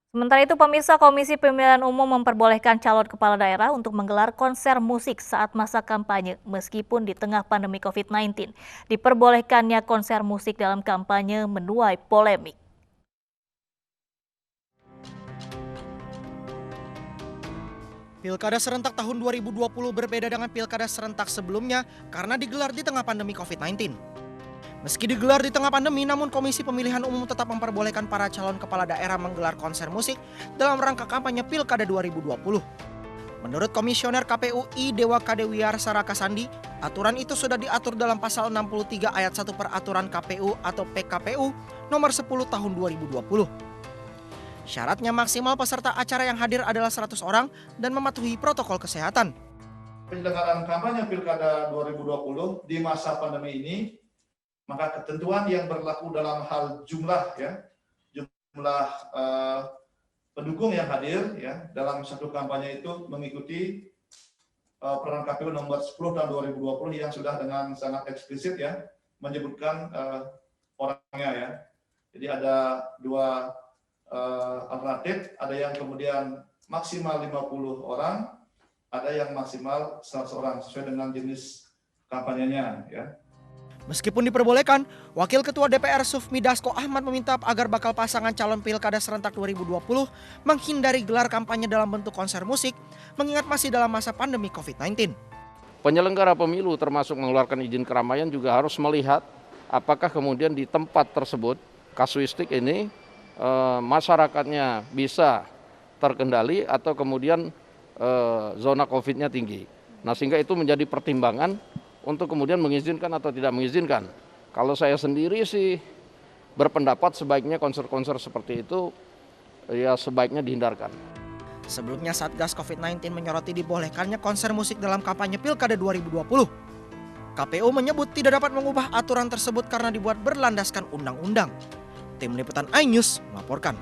Sementara itu, pemirsa, Komisi Pemilihan Umum memperbolehkan calon kepala daerah untuk menggelar konser musik saat masa kampanye, meskipun di tengah pandemi COVID-19. Diperbolehkannya konser musik dalam kampanye menuai polemik. Pilkada serentak tahun 2020 berbeda dengan pilkada serentak sebelumnya karena digelar di tengah pandemi COVID-19. Meski digelar di tengah pandemi, namun Komisi Pemilihan Umum tetap memperbolehkan para calon kepala daerah menggelar konser musik dalam rangka kampanye Pilkada 2020. Menurut Komisioner KPU I Dewa Kadewiar Saraka Sandi, aturan itu sudah diatur dalam pasal 63 ayat 1 Peraturan KPU atau PKPU nomor 10 tahun 2020. Syaratnya maksimal peserta acara yang hadir adalah 100 orang dan mematuhi protokol kesehatan. Penyelenggaraan kampanye Pilkada 2020 di masa pandemi ini, maka ketentuan yang berlaku dalam hal jumlah pendukung yang hadir dalam satu kampanye itu mengikuti Peraturan KPU nomor 10 tahun 2020 yang sudah dengan sangat eksplisit menyebutkan orangnya . Jadi ada dua alternatif, ada yang kemudian maksimal 50 orang, ada yang maksimal 100 orang sesuai dengan jenis kampanyenya . Meskipun diperbolehkan, Wakil Ketua DPR Sufmi Dasko Ahmad meminta agar bakal pasangan calon Pilkada serentak 2020 menghindari gelar kampanye dalam bentuk konser musik, mengingat masih dalam masa pandemi COVID-19. Penyelenggara pemilu termasuk mengeluarkan izin keramaian juga harus melihat apakah kemudian di tempat tersebut, kasuistik ini, masyarakatnya bisa terkendali atau kemudian zona COVID-nya tinggi. Nah, sehingga itu menjadi pertimbangan untuk kemudian mengizinkan atau tidak mengizinkan. Kalau saya sendiri sih berpendapat sebaiknya konser-konser seperti itu ya sebaiknya dihindarkan. Sebelumnya Satgas COVID-19 menyoroti dibolehkannya konser musik dalam kampanye Pilkada 2020. KPU menyebut tidak dapat mengubah aturan tersebut karena dibuat berlandaskan undang-undang. Tim Liputan iNews melaporkan.